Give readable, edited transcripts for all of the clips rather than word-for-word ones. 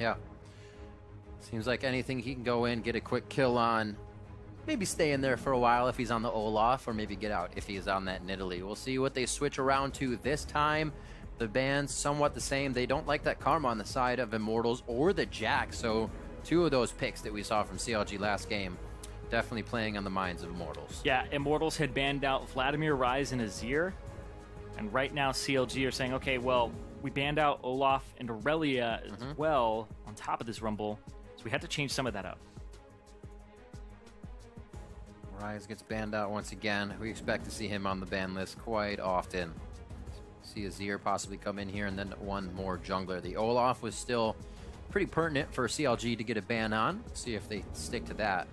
Yeah. Seems like anything he can go in, get a quick kill on. Maybe stay in there for a while if he's on the Olaf, or maybe get out if he's on that Nidalee. We'll see what they switch around to this time. The band's somewhat the same. They don't like that Karma on the side of Immortals or the Jack, so two of those picks that we saw from CLG last game definitely playing on the minds of Immortals. Yeah, Immortals had banned out Vladimir, Ryze, and Azir, and right now CLG are saying, okay, well, we banned out Olaf and Aurelia as well on top of this Rumble, so we had to change some of that up. Ryze gets banned out once again. We expect to see him on the ban list quite often. See Azir possibly come in here, and then one more jungler. The Olaf was still pretty pertinent for CLG to get a ban on. See if they stick to that.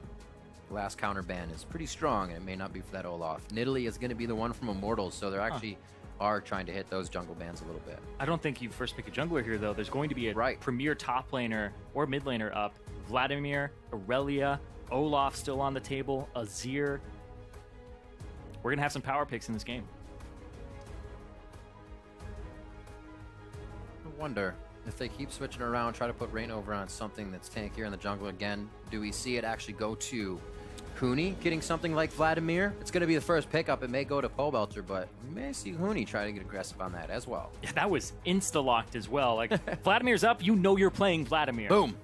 The last counter ban is pretty strong, and it may not be for that Olaf. Nidalee is going to be the one from Immortals, so they're actually are trying to hit those jungle bans a little bit. I don't think you first pick a jungler here, though. There's going to be a premier top laner or mid laner up. Vladimir, Aurelia, Olaf still on the table, Azir. We're going to have some power picks in this game. I wonder if they keep switching around, try to put Rain over on something that's tankier in the jungle again. Do we see it actually go to Huni getting something like Vladimir? It's going to be the first pickup. It may go to Pobelter, but we may see Huni try to get aggressive on that as well. Yeah, that was insta-locked as well. Like, Vladimir's up, you know you're playing Vladimir. Boom.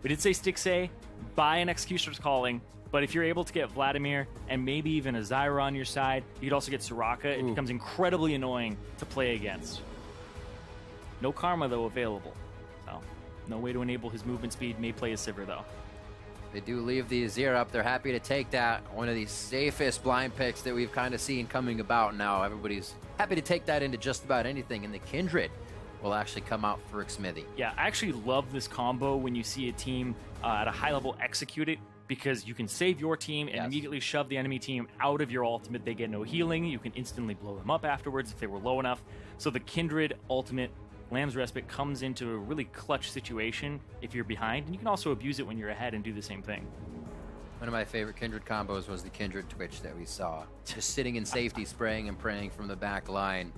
We did say Stixxay, buy an Executioner's Calling, but if you're able to get Vladimir and maybe even a Zyra on your side, you could also get Soraka. It becomes incredibly annoying to play against. No Karma, though, available. So, no way to enable his movement speed. May play a Sivir, though. They do leave the Azir up. They're happy to take that. One of the safest blind picks that we've kind of seen coming about now. Everybody's happy to take that into just about anything. And the Kindred will actually come out for Xmithie. Yeah, I actually love this combo when you see a team at a high level execute it, because you can save your team and immediately shove the enemy team out of your ultimate. They get no healing. You can instantly blow them up afterwards if they were low enough. So the Kindred ultimate, Lamb's Respite, comes into a really clutch situation if you're behind, and you can also abuse it when you're ahead and do the same thing. One of my favorite Kindred combos was the Kindred Twitch that we saw. Just sitting in safety, spraying and praying from the back line.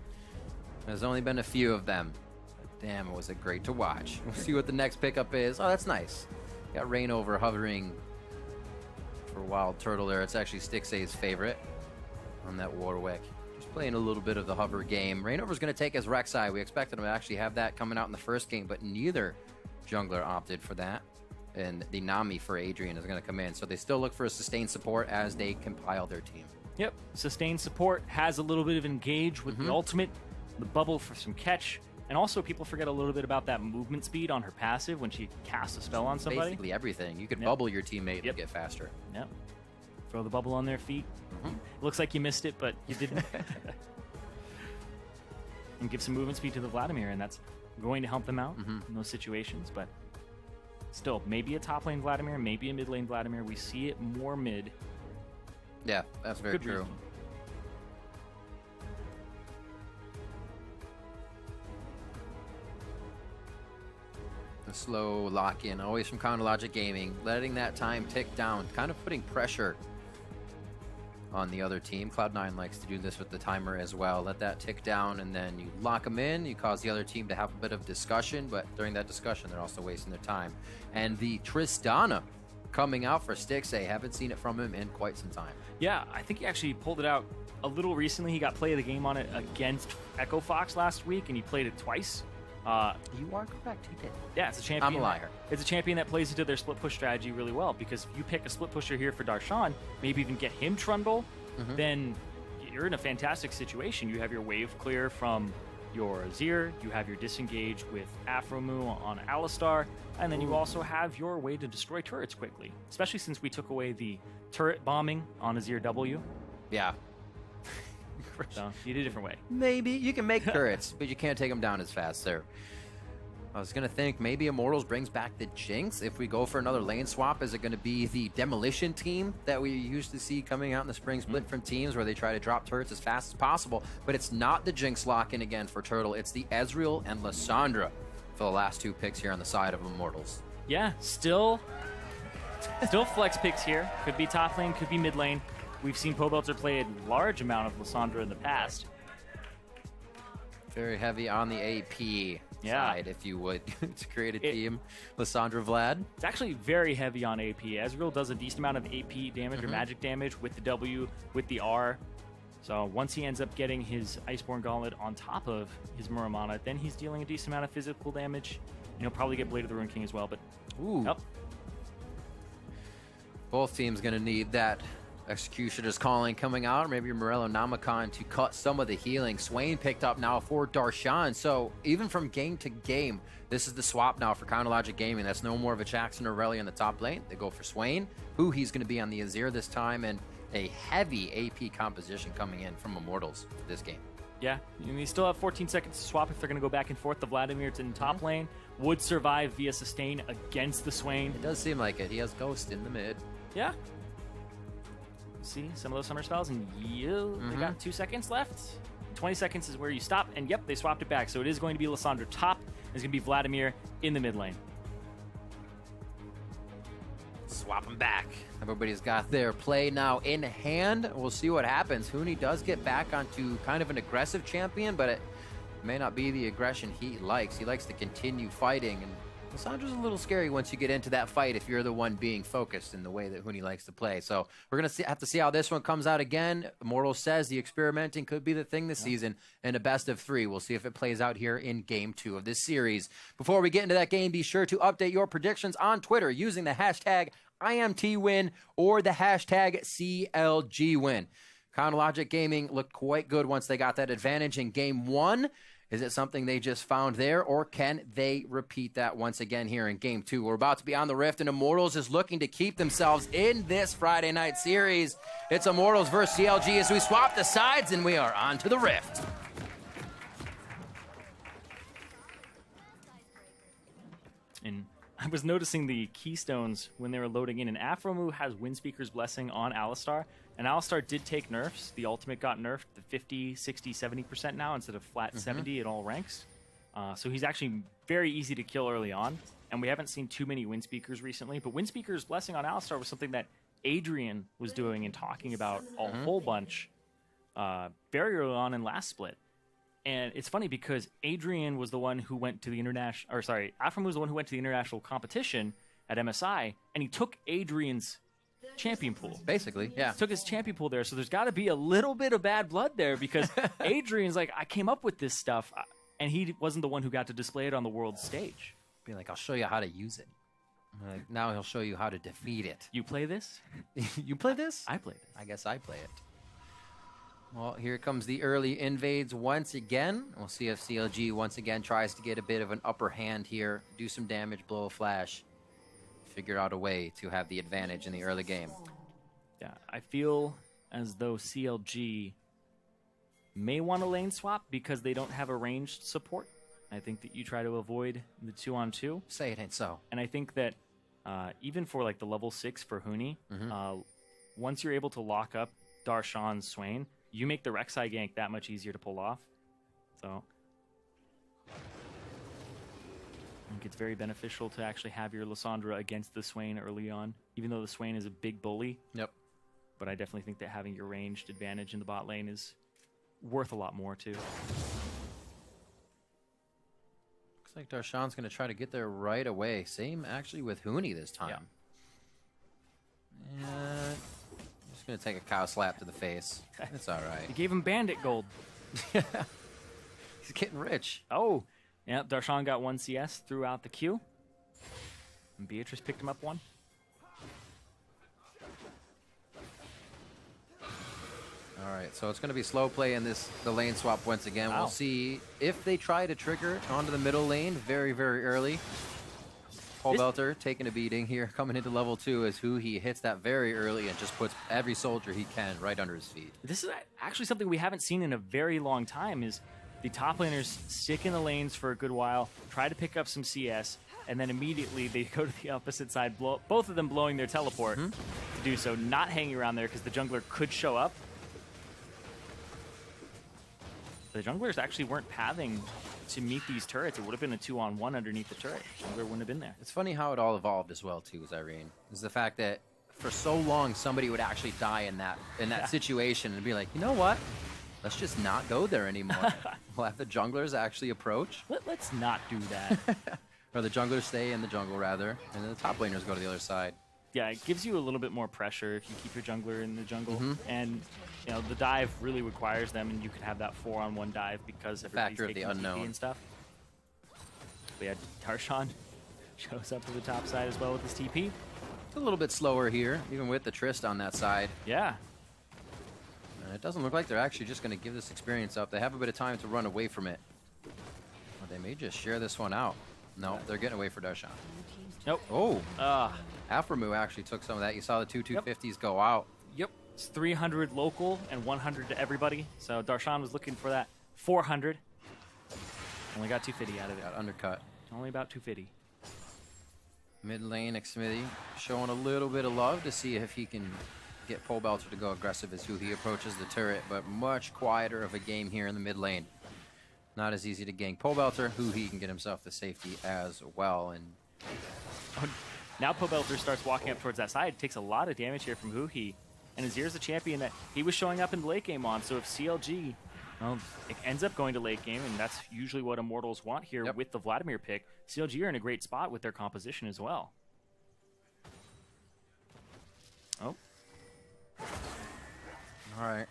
There's only been a few of them. But damn, was it great to watch. We'll see what the next pickup is. Oh, that's nice. Got Rain over hovering for Wild Turtle there. It's actually Stixxay's favorite on that Warwick. Playing a little bit of the hover game. Rainover's going to take his Rek'Sai. We expected him to actually have that coming out in the first game, but neither jungler opted for that. And the Nami for Adrian is going to come in. So they still look for a sustained support as they compile their team. Yep, sustained support has a little bit of engage with the ultimate, the bubble for some catch, and also people forget a little bit about that movement speed on her passive when she casts a spell on somebody. Basically everything. You could bubble your teammate and get faster. Yep. Throw the bubble on their feet. Looks like you missed it, but you didn't. And give some movement speed to the Vladimir, and that's going to help them out in those situations. But still, maybe a top lane Vladimir, maybe a mid lane Vladimir. We see it more mid. Yeah, that's very true. Reason. The slow lock-in, always from Counter Logic Gaming, letting that time tick down, kind of putting pressure on the other team. Cloud9 likes to do this with the timer as well. Let that tick down, and then you lock them in. You cause the other team to have a bit of discussion, but during that discussion, they're also wasting their time. And the Tristana coming out for Stixxay. Haven't seen it from him in quite some time. Yeah, I think he actually pulled it out a little recently. He got play of the game on it against Echo Fox last week, and he played it twice. You are correct, he did. Yeah, it's a champion. I'm a liar. It's a champion that plays into their split push strategy really well, because if you pick a split pusher here for Darshan, maybe even get him Trundle, then you're in a fantastic situation. You have your wave clear from your Azir, you have your disengage with Afromu on Alistar, and then you also have your way to destroy turrets quickly, especially since we took away the turret bombing on Azir W. Yeah. So you did a different way. Maybe you can make turrets, but you can't take them down as fast there. I was going to think maybe Immortals brings back the Jinx. If we go for another lane swap, is it going to be the Demolition team that we used to see coming out in the spring split from teams where they try to drop turrets as fast as possible? But it's not the Jinx lock-in again for Turtle. It's the Ezreal and Lissandra for the last two picks here on the side of Immortals. Yeah, still flex picks here. Could be top lane, could be mid lane. We've seen Pobelter play a large amount of Lissandra in the past. Very heavy on the AP. side, if you would, to create a team. Lissandra Vlad. It's actually very heavy on AP. Ezreal does a decent amount of AP damage or magic damage with the W, with the R. So once he ends up getting his Iceborne Gauntlet on top of his Muramana, then he's dealing a decent amount of physical damage. And he'll probably get Blade of the Ruined King as well, but... Ooh. Yep. Both teams going to need that Executioner's Calling coming out, or maybe your Morello Namakan to cut some of the healing. Swain picked up now for Darshan, so even from game to game, this is the swap now for Chronologic Gaming. That's no more of a Jackson or Relly in the top lane. They go for Swain, who he's going to be on the Azir this time, and a heavy AP composition coming in from Immortals this game. Yeah, and you still have 14 seconds to swap if they're going to go back and forth. The Vladimir's in top lane would survive via sustain against the Swain. It does seem like it. He has Ghost in the mid. Yeah. See some of those summer spells, and they got 2 seconds left. 20 seconds is where you stop, and yep, they swapped it back. So it is going to be Lissandra top. It's going to be Vladimir in the mid lane. Swap them back. Everybody's got their play now in hand. We'll see what happens. Huni does get back onto kind of an aggressive champion, but it may not be the aggression he likes. He likes to continue fighting, and Lissandra's a little scary once you get into that fight if you're the one being focused in the way that Huni likes to play. So we're going to have to see how this one comes out again. Immortal says the experimenting could be the thing this season in a best of 3. We'll see if it plays out here in game 2 of this series. Before we get into that game, be sure to update your predictions on Twitter using the hashtag IMTWin or the hashtag CLGWin. Chronologic Gaming looked quite good once they got that advantage in game 1. Is it something they just found there, or can they repeat that once again here in game 2? We're about to be on the Rift, and Immortals is looking to keep themselves in this Friday night series. It's Immortals versus CLG as we swap the sides, and we are on to the Rift. And I was noticing the keystones when they were loading in, and Aphromoo has Windspeaker's Blessing on Alistar, and Alistar did take nerfs. The ultimate got nerfed to 50, 60, 70% now instead of flat 70 at all ranks. So he's actually very easy to kill early on, and we haven't seen too many Windspeakers recently, but Windspeaker's Blessing on Alistar was something that Adrian was doing and talking about a whole bunch very early on in last split. And it's funny because Adrian was the one who went to the international, or sorry, Aphromoo was the one who went to the international competition at MSI, and he took Adrian's champion pool. Basically, yeah. Took his champion pool there, so there's got to be a little bit of bad blood there because Adrian's like, I came up with this stuff, and he wasn't the one who got to display it on the world stage. Be like, I'll show you how to use it. Like, now he'll show you how to defeat it. You play this? You play this? I play this. I guess I play it. Well, here comes the early invades once again. We'll see if CLG once again tries to get a bit of an upper hand here, do some damage, blow a flash, figure out a way to have the advantage in the early game. Yeah, I feel as though CLG may want a lane swap because they don't have a ranged support. I think that you try to avoid the 2-on-2. Say it ain't so. And I think that even for like the level 6 for Huni, once you're able to lock up Darshan's Swain, you make the Rek'Sai gank that much easier to pull off. So I think it's very beneficial to actually have your Lissandra against the Swain early on, even though the Swain is a big bully. Yep. But I definitely think that having your ranged advantage in the bot lane is worth a lot more too. Looks like Darshan's going to try to get there right away. Same actually with Huni this time. Yeah. Just going to take a cow slap to the face. It's all right. You gave him bandit gold. He's getting rich. Oh, yeah. Darshan got 1 CS throughout the queue. And Beatrice picked him up 1. All right, so it's going to be slow play in the lane swap once again. We'll see if they try to trigger onto the middle lane very, very early. Paul Belter taking a beating here, coming into level 2 as he hits that very early and just puts every soldier he can right under his feet. This is actually something we haven't seen in a very long time, is the top laners stick in the lanes for a good while, try to pick up some CS, and then immediately they go to the opposite side, both of them blowing their teleport to do so, not hanging around there because the jungler could show up. The junglers actually weren't pathing to meet these turrets. It would have been a 2-on-1 underneath the turret. Jungler wouldn't have been there. It's funny how it all evolved as well, too, Zyrene. Is the fact that for so long somebody would actually die in that situation and be like, you know what? let's just not go there anymore. We'll have the junglers actually approach. Let's not do that. Or the junglers stay in the jungle, rather, and then the top laners go to the other side. Yeah, it gives you a little bit more pressure if you keep your jungler in the jungle. And, you know, the dive really requires them, and you could have that 4-on-1 dive because everybody's factor of the taking TP unknown and stuff. We had Darshan shows up to the top side as well with his TP. It's a little bit slower here, even with the Trist on that side. Yeah. And it doesn't look like they're actually just going to give this experience up. They have a bit of time to run away from it. Or they may just share this one out. No, they're getting away for Darshan. Nope. Oh. Aframu actually took some of that. You saw the two 250s go out. Yep. It's 300 local and 100 to everybody. So Darshan was looking for that 400. Only got 250 out of it. Got undercut. Only about 250. Mid lane, Xmithy showing a little bit of love to see if he can get Pole Belter to go aggressive as who he approaches the turret, but much quieter of a game here in the mid lane. Not as easy to gank Pole Belter, who he can get himself to safety as well. And now Pole Belter starts walking up towards that side. Takes a lot of damage here from Huhi. And Azir's the champion that he was showing up in the late game on. So if CLG, well, it ends up going to late game, and that's usually what Immortals want here with the Vladimir pick. CLG are in a great spot with their composition as well. Oh. All right.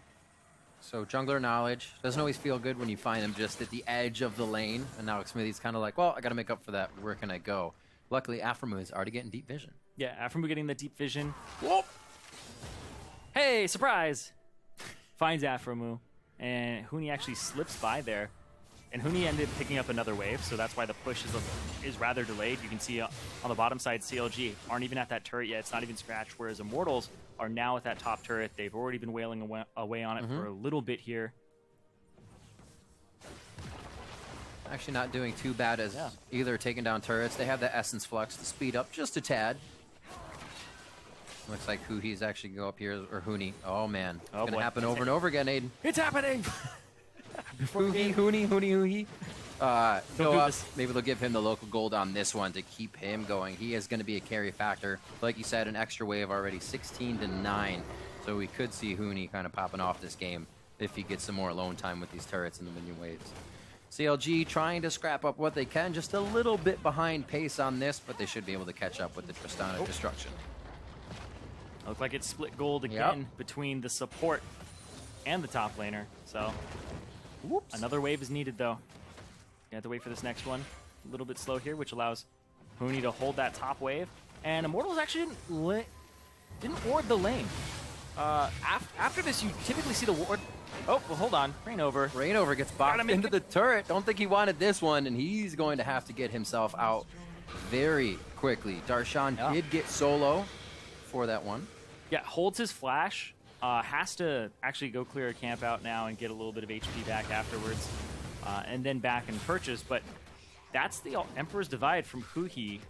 So jungler knowledge doesn't always feel good when you find them just at the edge of the lane. And now Xmithy's kind of like, well, I got to make up for that. Where can I go? Luckily, Aframu is already getting deep vision. Yeah, Aframu getting the deep vision. Whoop! Hey, surprise! Finds Aframu. And Huni actually slips by there. And Huni ended up picking up another wave, so that's why the push is rather delayed. You can see on the bottom side, CLG aren't even at that turret yet. It's not even scratched, whereas Immortals are now at that top turret. They've already been wailing away on it for a little bit here. Actually not doing too bad as either taking down turrets. They have the Essence Flux to speed up just a tad. Looks like Huhi's actually go up here, or Huni. Oh, man. It's going to happen over and over again, Aiden. It's happening! Huni. Go up. Maybe they'll give him the local gold on this one to keep him going. He is going to be a carry factor. Like you said, an extra wave already, 16-9. So we could see Huni kind of popping off this game if he gets some more alone time with these turrets and the minion waves. CLG trying to scrap up what they can, just a little bit behind pace on this, but they should be able to catch up with the Tristana destruction. Look like it's split gold again between the support and the top laner. So another wave is needed, though. You have to wait for this next one. A little bit slow here, which allows Huni to hold that top wave. And Immortals actually didn't ward the lane. After this, you typically see the ward. Oh, well, hold on. Rainover. Rainover gets boxed into the turret. Don't think he wanted this one, and he's going to have to get himself out very quickly. Darshan did get solo for that one. Yeah, holds his flash. Has to actually go clear a camp out now and get a little bit of HP back afterwards. And then back and purchase. But that's the Emperor's Divide from Huhi.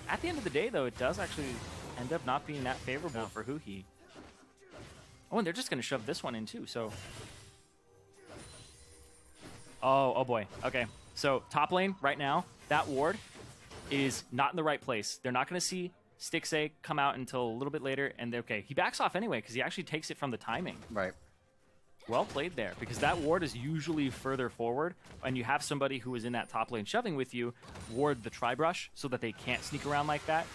At the end of the day, though, it does actually end up not being that favorable for Huhi. Oh, and they're just going to shove this one in, too, so... Oh boy. Okay, so top lane right now, that ward is not in the right place. They're not going to see Stixxay come out until a little bit later, and okay, he backs off anyway because he actually takes it from the timing. Right. Well played there, because that ward is usually further forward, and you have somebody who is in that top lane shoving with you ward the tri-brush so that they can't sneak around like that.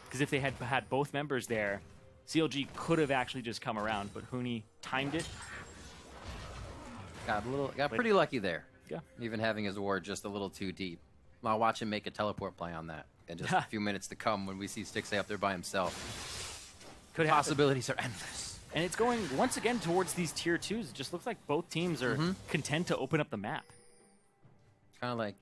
Because if they had both members there, CLG could have actually just come around, but Huni timed it. Got pretty lucky there. Yeah. Even having his ward just a little too deep. I'll watch him make a teleport play on that in just a few minutes to come when we see Stixxay up there by himself. Possibilities are endless. And it's going, once again, towards these tier 2s. It just looks like both teams are content to open up the map. Kind of like,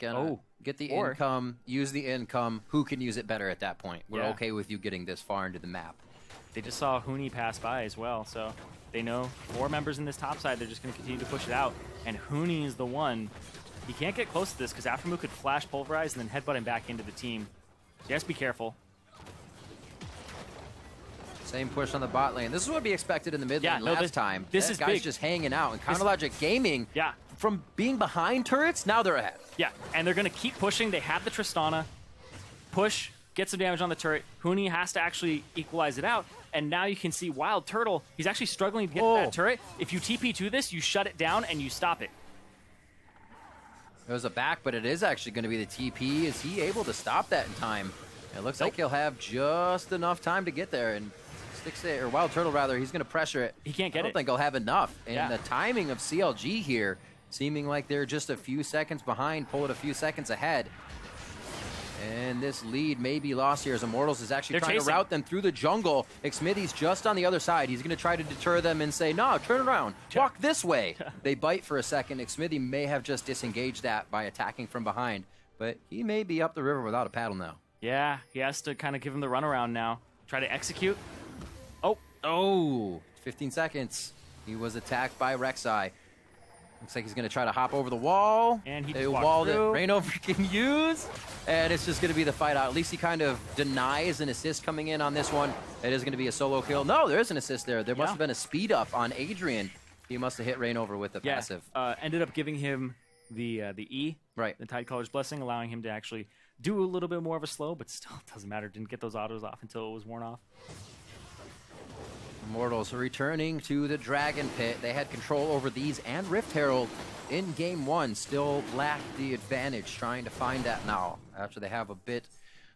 get the income, use the income. Who can use it better at that point? We're okay with you getting this far into the map. They just saw Huni pass by as well, so they know 4 members in this top side. They're just going to continue to push it out. And Huni is the one. He can't get close to this because Aframu could flash Pulverize and then headbutt him back into the team. So just be careful. Same push on the bot lane. This is what would be expected in the mid lane last time. This is guys big. Just hanging out. And Counterlogic Gaming, from being behind turrets, now they're ahead. Yeah, and they're going to keep pushing. They have the Tristana. Push, get some damage on the turret. Huni has to actually equalize it out. And now you can see Wild Turtle, he's actually struggling to get to that turret. If you TP to this, you shut it down and you stop it. It was a back, but it is actually going to be the TP. Is he able to stop that in time? It looks like he'll have just enough time to get there. And or Wild Turtle, rather, he's going to pressure it. He can't get it. I don't think he'll have enough. And the timing of CLG here, seeming like they're just a few seconds behind, pull it a few seconds ahead. And this lead may be lost here as Immortals is actually trying to route them through the jungle. Xmithy's just on the other side. He's going to try to deter them and say, no, turn around. Walk this way. They bite for a second. Xmithy may have just disengaged that by attacking from behind. But he may be up the river without a paddle now. Yeah, he has to kind of give him the runaround now. Try to execute. Oh, 15 seconds. He was attacked by Rek'Sai. Looks like he's going to try to hop over the wall. And he a wall that Reignover can use. And it's just going to be the fight out. At least he kind of denies an assist coming in on this one. It is going to be a solo kill. No, there is an assist there. There must have been a speed up on Adrian. He must have hit Reignover with the passive. Ended up giving him the E, the Tidecaller's Blessing, allowing him to actually do a little bit more of a slow, but still it doesn't matter. Didn't get those autos off until it was worn off. Immortals returning to the Dragon Pit. They had control over these and Rift Herald in Game 1. Still lacked the advantage, trying to find that now. After they have a bit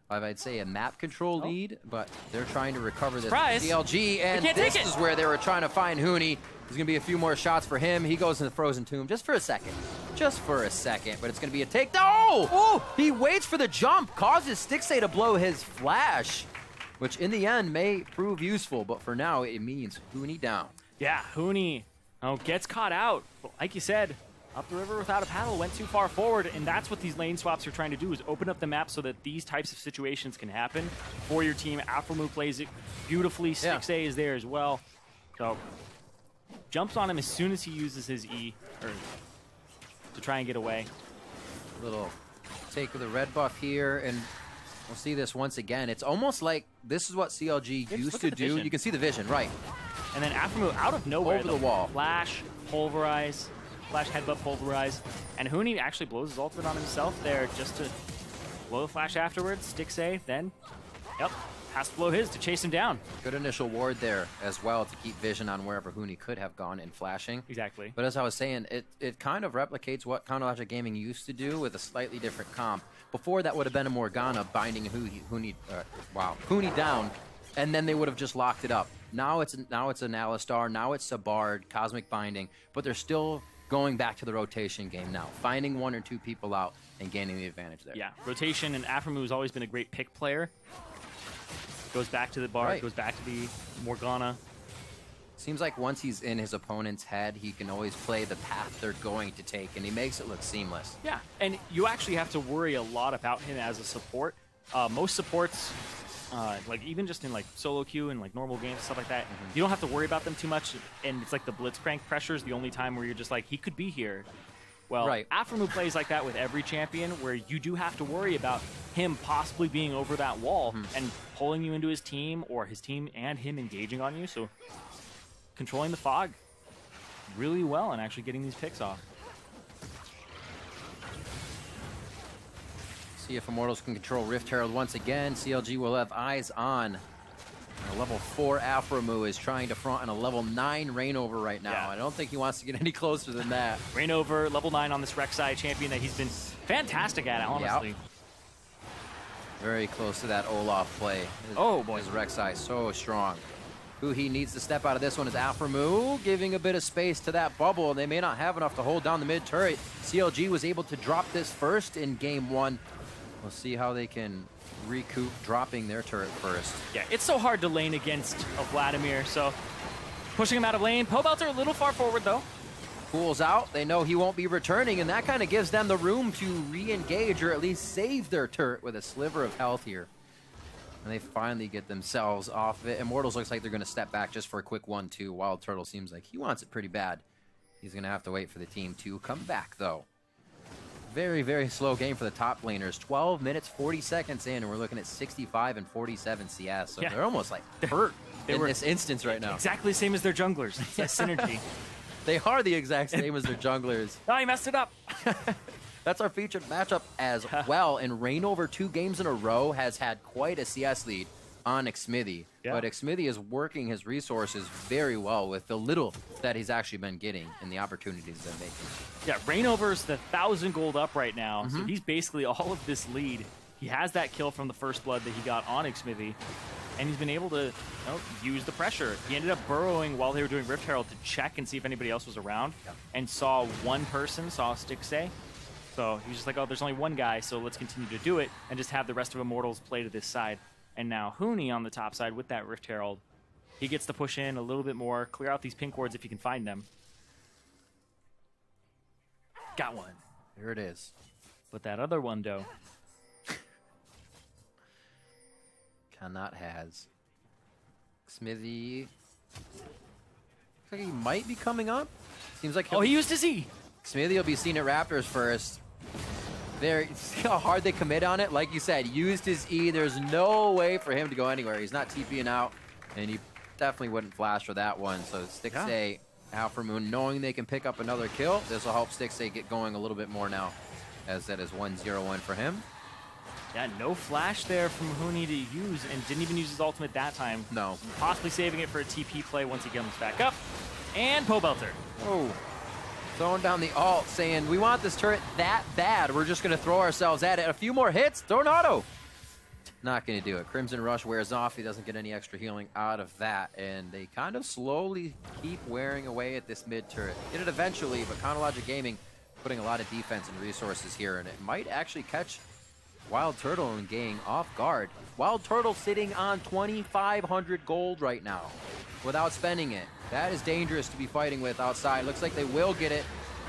of, I'd say, a map control lead, but they're trying to recover this CLG, and this is where they were trying to find Huni. There's going to be a few more shots for him. He goes in the Frozen Tomb just for a second. Just for a second, but it's going to be a take. Oh! He waits for the jump, causes Stixxay to blow his flash, which in the end may prove useful, but for now it means Huni down. Yeah, Huni gets caught out. But like you said, up the river without a paddle, went too far forward, and that's what these lane swaps are trying to do, is open up the map so that these types of situations can happen for your team. Afromu plays it beautifully. Stixxay is there as well. So jumps on him as soon as he uses his E to try and get away. Little take with the red buff here, and we'll see this once again. It's almost like this is what CLG used to do. You can see the vision, right? And then Afromu out of nowhere, over the wall. Flash, pulverize, flash headbutt, pulverize. And Huni actually blows his ultimate on himself there just to blow the flash afterwards. Stixxay then, has to blow his to chase him down. Good initial ward there as well to keep vision on wherever Huni could have gone in flashing. Exactly. But as I was saying, it kind of replicates what Counterlogic Gaming used to do with a slightly different comp. Before that would have been a Morgana binding Huni down, and then they would have just locked it up. Now it's an Alistar, now it's a Bard, Cosmic Binding, but they're still going back to the rotation game now, finding one or two people out and gaining the advantage there. Yeah, rotation, and Afromu has always been a great pick player. Goes back to the Bard, goes back to the Morgana. Seems like once he's in his opponent's head, he can always play the path they're going to take, and he makes it look seamless. Yeah, and you actually have to worry a lot about him as a support. Most supports, like even just in like solo queue and like normal games and stuff like that, you don't have to worry about them too much, and it's like the Blitzcrank pressure is the only time where you're just like, he could be here. Well, Afromu plays like that with every champion, where you do have to worry about him possibly being over that wall and pulling you into his team, or his team and him engaging on you. So controlling the fog really well and actually getting these picks off. See if Immortals can control Rift Herald once again. CLG will have eyes on. A level 4 Afromu is trying to front on a level 9 Reignover right now. I don't think he wants to get any closer than that. Reignover, level 9 on this Rek'Sai champion that he's been fantastic at, honestly. Very close to that Olaf play. His Rek'Sai so strong. Who he needs to step out of this one is Afromu, giving a bit of space to that bubble. They may not have enough to hold down the mid turret. CLG was able to drop this first in Game 1. We'll see how they can recoup dropping their turret first. Yeah, it's so hard to lane against a Vladimir, so pushing him out of lane. Pobelter a little far forward, though. Pulls out. They know he won't be returning, and that kind of gives them the room to re-engage or at least save their turret with a sliver of health here. And they finally get themselves off of it. Immortals looks like they're going to step back just for a quick 1-2. Wild Turtle seems like he wants it pretty bad. He's going to have to wait for the team to come back, though. Very, very slow game for the top laners. 12 minutes, 40 seconds in, and we're looking at 65 and 47 CS. So they're almost like hurt in this instance right now. Exactly the same as their junglers. It's that synergy. They are the exact same as their junglers. Oh, he messed it up. That's our featured matchup as well. And Rainover 2 games in a row has had quite a CS lead on Xmithy. Yeah. But Xmithy is working his resources very well with the little that he's actually been getting and the opportunities they're making. Yeah, Rainover's the 1,000 gold up right now, so he's basically all of this lead. He has that kill from the first blood that he got on Xmithy, and he's been able to use the pressure. He ended up burrowing while they were doing Rift Herald to check and see if anybody else was around, and saw one person, saw Stixay. So he was just like, oh, there's only one guy, so let's continue to do it, and just have the rest of Immortals play to this side. And now Huni on the top side with that Rift Herald. He gets to push in a little bit more, clear out these pink wards if he can find them. Got one. Here it is. But that other one, though. Cannot has. Xmithy. Looks like he might be coming up. Seems like Oh, he used his E! Xmithy will be seen at Raptors first. See how hard they commit on it? Like you said, used his E. There's no way for him to go anywhere. He's not TPing out, and he definitely wouldn't flash for that one. So Stixay, Alpha Moon, knowing they can pick up another kill, this will help Stixay get going a little bit more now, as that is 1-0-1 for him. Yeah, no flash there from Huni to use, and didn't even use his ultimate that time. No. Possibly saving it for a TP play once he comes back up. And Pobelter. Oh. Throwing down the ult, saying, we want this turret that bad. We're just going to throw ourselves at it. A few more hits, throw an auto. Not going to do it. Crimson Rush wears off. He doesn't get any extra healing out of that. And they kind of slowly keep wearing away at this mid turret. Get it eventually, but Chronologic Gaming putting a lot of defense and resources here. And it might actually catch Wild Turtle and Gang off guard. Wild Turtle sitting on 2,500 gold right now without spending it. That is dangerous to be fighting with outside. Looks like they will get it,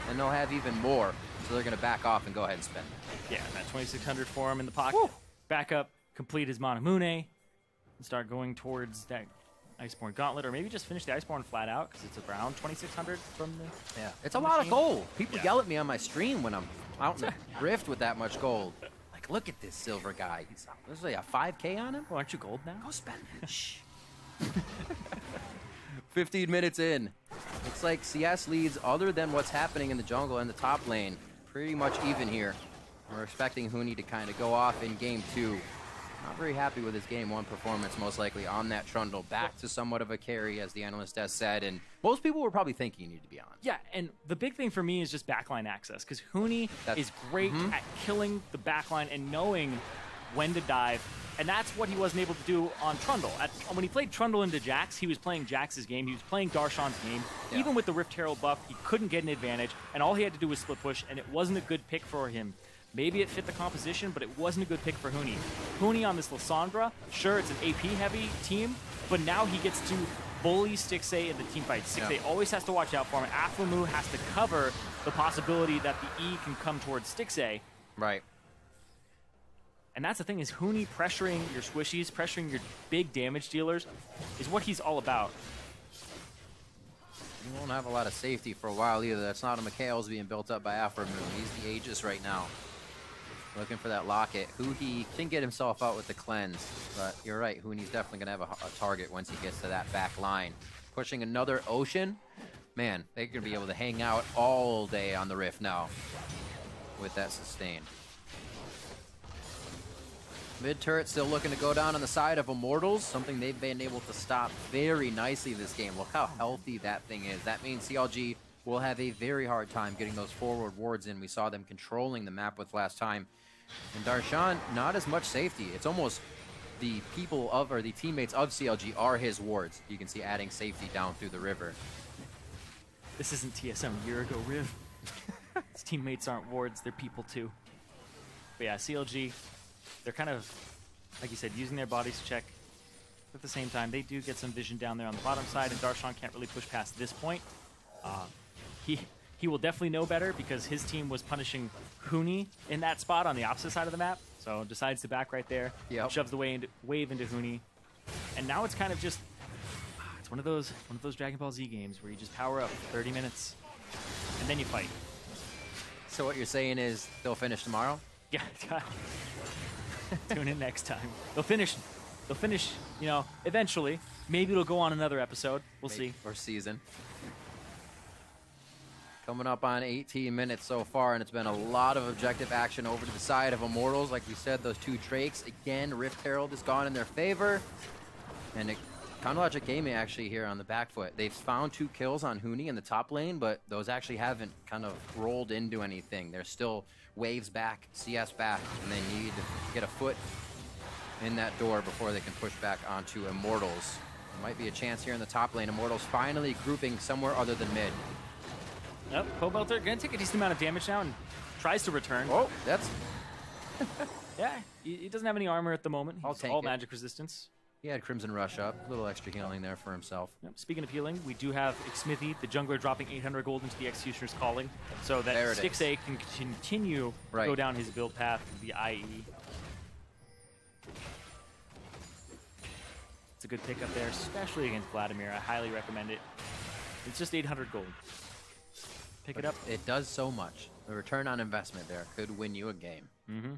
and they'll have even more. So they're going to back off and go ahead and spend it. Yeah, that 2,600 for him in the pocket. Woo. Back up, complete his Manamune, and start going towards that Iceborne Gauntlet, or maybe just finish the Iceborne flat out, because it's around 2,600 from the... Yeah, it's a lot of gold. People yell at me on my stream when I'm out in the Rift with that much gold. Like, look at this silver guy. There's like a 5K on him? Oh, aren't you gold now? Go spend it. Shh. 15 minutes in. Looks like CS leads, other than what's happening in the jungle and the top lane, pretty much even here. We're expecting Huni to kind of go off in game 2. Not very happy with his game 1 performance, most likely on that Trundle. Back to somewhat of a carry, as the analyst has said, and most people were probably thinking he needed to be on. Yeah, and the big thing for me is just backline access, because Huni is great at killing the backline and knowing when to dive. And that's what he wasn't able to do on Trundle. When he played Trundle into Jax, he was playing Jax's game. He was playing Darshan's game. Yeah. Even with the Rift Herald buff, he couldn't get an advantage. And all he had to do was split push, and it wasn't a good pick for him. Maybe it fit the composition, but it wasn't a good pick for Huni. Huni on this Lissandra, sure, it's an AP-heavy team, but now he gets to bully Stixay in the team fight. Stixay always has to watch out for him. Aflamu has to cover the possibility that the E can come towards Stixay. Right. And that's the thing, is Huni pressuring your squishies, pressuring your big damage dealers, is what he's all about. He won't have a lot of safety for a while either. That's not a Mikhail's being built up by Afro Moon. He's the Aegis right now. Looking for that locket. He can get himself out with the cleanse, but you're right, Huni's definitely going to have a target once he gets to that back line. Pushing another Ocean. Man, they're going to be able to hang out all day on the Rift now with that sustain. Mid turret still looking to go down on the side of Immortals, something they've been able to stop very nicely this game. Look how healthy that thing is. That means CLG will have a very hard time getting those forward wards in. We saw them controlling the map with last time. And Darshan, not as much safety. It's almost the people of, or the teammates of CLG are his wards. You can see adding safety down through the river. This isn't TSM a year ago, Riv. His teammates aren't wards, they're people too. But yeah, CLG, they're kind of, like you said, using their bodies to check. At the same time, they do get some vision down there on the bottom side, and Darshan can't really push past this point. He will definitely know better, because his team was punishing Huni in that spot on the opposite side of the map. So decides to back right there, shoves the wave into Huni, and now it's kind of just it's one of those Dragon Ball Z games where you just power up 30 minutes and then you fight. So what you're saying is they'll finish tomorrow? Yeah. Tune in next time. They'll finish, you know, eventually. Maybe it'll go on another episode. We'll see. Or season. Coming up on 18 minutes so far, and it's been a lot of objective action over to the side of Immortals. Like we said, those two Drakes, again, Rift Herald has gone in their favor. And Chronologic Gaming actually here on the back foot. They've found 2 kills on Huni in the top lane, but those actually haven't kind of rolled into anything. There's still waves back, CS back, and they need to get a foot in that door before they can push back onto Immortals. There might be a chance here in the top lane. Immortals finally grouping somewhere other than mid. Yep, Pobelter gonna take a decent amount of damage now and tries to return. Oh, that's... Yeah, he doesn't have any armor at the moment. He's all it. magic resistance. He had Crimson Rush up, a little extra healing there for himself. Yep. Speaking of healing, we do have Xmithy, the jungler, dropping 800 gold into the Executioner's Calling, so that Stixxay can continue to go down his build path of the IE. It's a good pickup there, especially against Vladimir. I highly recommend it. It's just 800 gold. Pick it up. It does so much. The return on investment there could win you a game. Mm-hmm.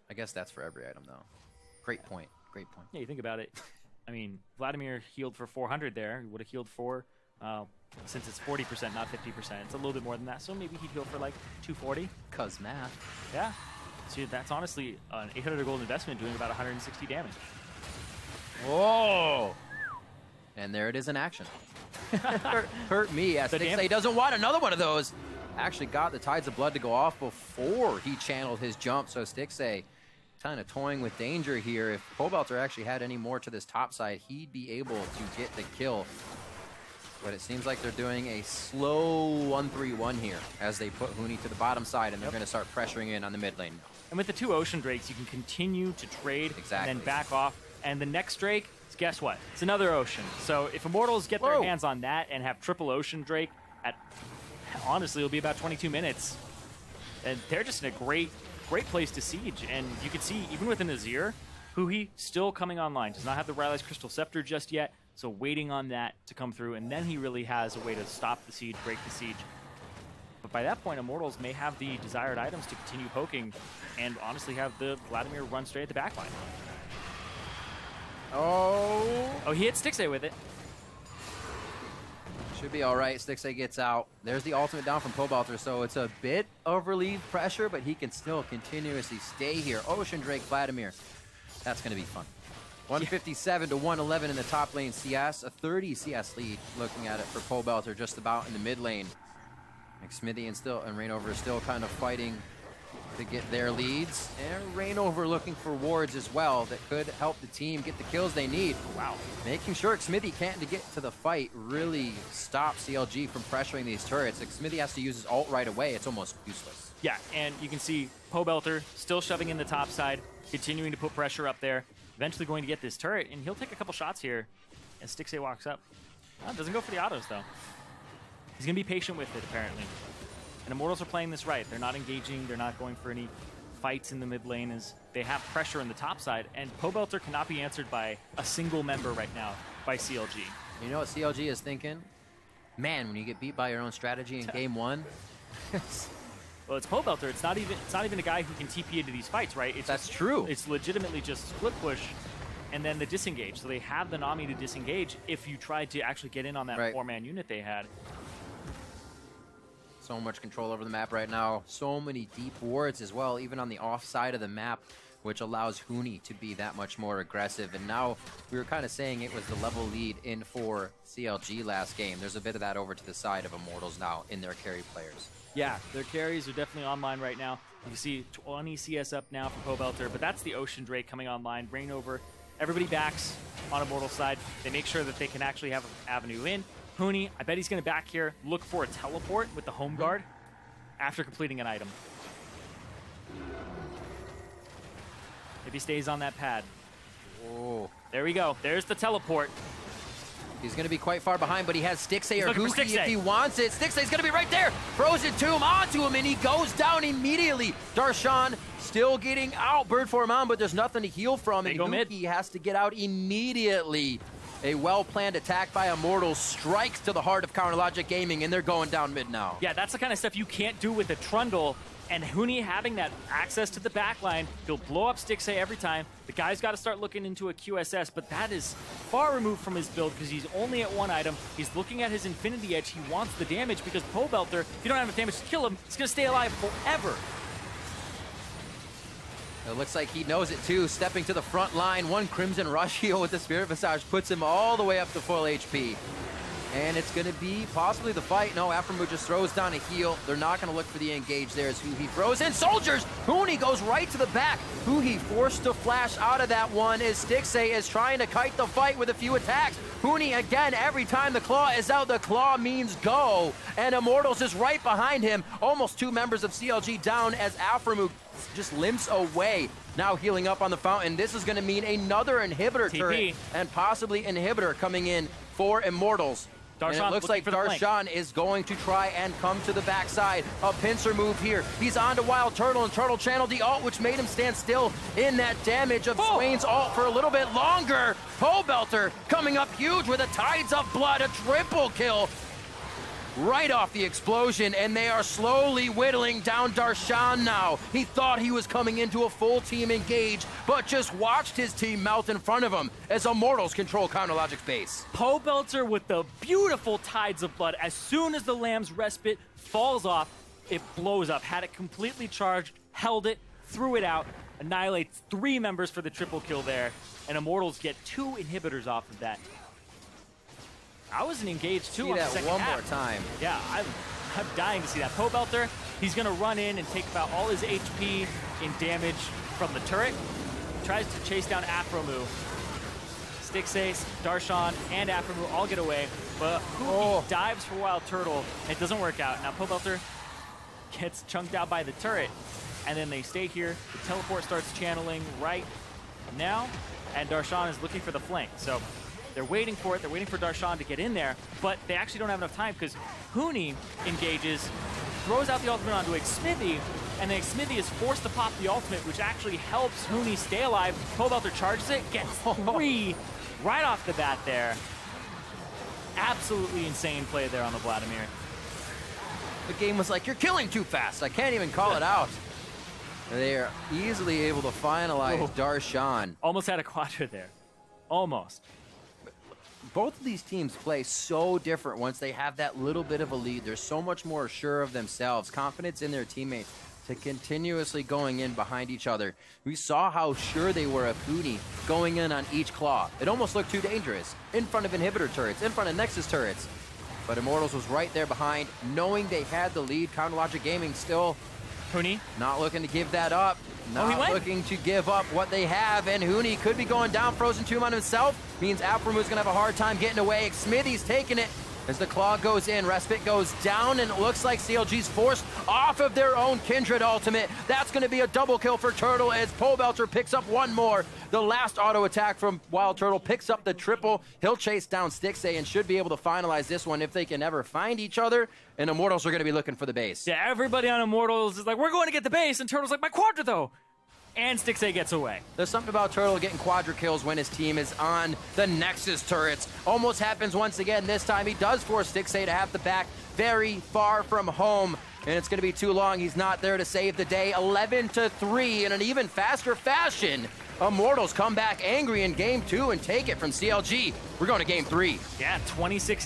I guess that's for every item, though. Great point. Great point. Yeah, you think about it. I mean, Vladimir healed for 400 there. He would have healed for, since it's 40%, not 50%. It's a little bit more than that, so maybe he'd heal for like 240. Cause math. Yeah. So that's honestly an 800 gold investment doing about 160 damage. Whoa! And there it is in action. Hurt me as Stixxay doesn't want another one of those. Actually got the Tides of Blood to go off before he channeled his jump, so Stixxay kind of toying with danger here. If Pobelter actually had any more to this top side, he'd be able to get the kill. But it seems like they're doing a slow 1-3-1 here as they put Huni to the bottom side, and they're going to start pressuring in on the mid lane now. And with the 2 Ocean Drakes, you can continue to trade and then back off. And the next Drake, guess what? It's another Ocean. So if Immortals get their hands on that and have triple Ocean Drake at, honestly, it'll be about 22 minutes. And they're just in a great place to siege. And you can see, even with an Azir, Huhi still coming online. Does not have the Rylai's Crystal Scepter just yet, so waiting on that to come through. And then he really has a way to stop the siege, break the siege. But by that point, Immortals may have the desired items to continue poking and honestly have the Vladimir run straight at the backline. Oh, he hit Stixxay with it. Should be all right. Stixxay gets out. There's the ultimate down from Pobelter, so it's a bit of relieved pressure, but he can still continuously stay here. Ocean Drake, Vladimir. That's going to be fun. 157 to 111 in the top lane CS. A 30 CS lead, looking at it for Pobelter, just about in the mid lane. Xmithy and Reignover still kind of fighting to get their leads. And Reignover looking for wards as well that could help the team get the kills they need. Wow. Making sure Xmithy can't get to the fight really stop CLG from pressuring these turrets. Xmithy has to use his ult right away. It's almost useless. Yeah, and you can see Pobelter still shoving in the top side, continuing to put pressure up there, eventually going to get this turret, and he'll take a couple shots here as Stixxay walks up. Doesn't go for the autos, though. He's going to be patient with it, apparently. And Immortals are playing this right. They're not engaging. They're not going for any fights in the mid lane as they have pressure in the top side. And Pobelter cannot be answered by a single member right now by CLG. You know what CLG is thinking? Man, when you get beat by your own strategy in game one. Well, it's Pobelter. It's not even a guy who can TP into these fights, right? That's true. It's legitimately just split push and then the disengage. So they have the Nami to disengage if you tried to actually get in on that 4-man unit they had. So much control over the map right now. So many deep wards as well, even on the off side of the map, which allows Huni to be that much more aggressive. And now we were kind of saying it was the level lead in for CLG last game. There's a bit of that over to the side of Immortals now in their carry players. Yeah, their carries are definitely online right now. You can see 20 CS up now for Pobelter, but that's the Ocean Drake coming online. Reignover, everybody backs on Immortals side. They make sure that they can actually have an avenue in. Huni, I bet he's going to back here, look for a teleport with the home guard after completing an item. If he stays on that pad. Oh, there we go. There's the teleport. He's going to be quite far behind, but he has Stixxay or Huhi if he wants it. Stixxay's going to be right there. Frozen Tomb onto him, and he goes down immediately. Darshan still getting out. Bird form on, but there's nothing to heal from. And Huhi has to get out immediately. A well-planned attack by Immortals strikes to the heart of Chronologic Gaming, and they're going down mid now. Yeah, that's the kind of stuff you can't do with a Trundle And Huni having that access to the back line, he'll blow up Stixay every time. The guy's got to start looking into a QSS, but that is far removed from his build because he's only at one item. He's looking at his Infinity Edge. He wants the damage because Pobelter, if you don't have enough damage to kill him, he's going to stay alive forever. It looks like he knows it too, stepping to the front line. One Crimson Rush heal with the Spirit Visage puts him all the way up to full HP. And it's going to be possibly the fight. No, Aphromoo just throws down a heal. They're not going to look for the engage there as Huhi throws in. Soldiers! Huni goes right to the back. Huhi forced to flash out of that one as Stixay is trying to kite the fight with a few attacks. Huni, again, every time the claw is out, the claw means go. And Immortals is right behind him. Almost 2 members of CLG down as Aphromoo just limps away. Now healing up on the fountain. This is going to mean another inhibitor turret and possibly inhibitor coming in for Immortals. And it looks like Darshan is going to try and come to the backside. A pincer move here. He's on to Wild Turtle, and Turtle channeled the ult, which made him stand still in that damage of Swain's ult for a little bit longer. Pobelter coming up huge with a Tides of Blood, a triple kill. Right off the explosion, and they are slowly whittling down Darshan now. He thought he was coming into a full team engage, but just watched his team melt in front of him as Immortals control Counterlogic's base. Pobelter with the beautiful Tides of Blood. As soon as the Lamb's Respite falls off, it blows up. Had it completely charged, held it, threw it out, annihilates 3 members for the triple kill there, and Immortals get 2 inhibitors off of that. I wasn't engaged too on the second half. One more time. Yeah, I'm dying to see that. Pobelter, he's going to run in and take about all his HP in damage from the turret. Tries to chase down Aphromoo. Stixay, Darshan, and Aphromoo all get away, but Huhi dives for Wild Turtle. It doesn't work out. Now Pobelter gets chunked out by the turret, and then they stay here. The teleport starts channeling right now, and Darshan is looking for the flank. So they're waiting for it. They're waiting for Darshan to get in there, but they actually don't have enough time because Huni engages, throws out the ultimate onto Xmithie, and then Xmithie is forced to pop the ultimate, which actually helps Huni stay alive. Pobelter charges it, gets 3 right off the bat there. Absolutely insane play there on the Vladimir. The game was like, you're killing too fast. I can't even call it out. They are easily able to finalize Darshan. Almost had a quadra there. Almost. Both of these teams play so different once they have that little bit of a lead. They're so much more sure of themselves, confidence in their teammates, to continuously going in behind each other. We saw how sure they were of Huni going in on each claw. It almost looked too dangerous. In front of inhibitor turrets, in front of Nexus turrets. But Immortals was right there behind, knowing they had the lead. Counterlogic Gaming still Huni not looking to give that up. Not looking to give up what they have, and Huni could be going down. Frozen Tomb on himself means Aphromoo is going to have a hard time getting away. Xmithie's taking it as the claw goes in. Respite goes down, and it looks like CLG's forced off of their own Kindred ultimate. That's going to be a double kill for Turtle as Pobelter picks up one more. The last auto attack from Wild Turtle picks up the triple. He'll chase down Stixay and should be able to finalize this one if they can ever find each other. And Immortals are going to be looking for the base. Yeah, everybody on Immortals is like, we're going to get the base. And Turtle's like, my quadra though. And Stixay gets away. There's something about Turtle getting quadra kills when his team is on the Nexus turrets. Almost happens once again. This time he does force Stixay to have the back very far from home. And it's going to be too long. He's not there to save the day. 11-3 in an even faster fashion. Immortals come back angry in game 2 and take it from CLG. We're going to game 3. Yeah, 26.5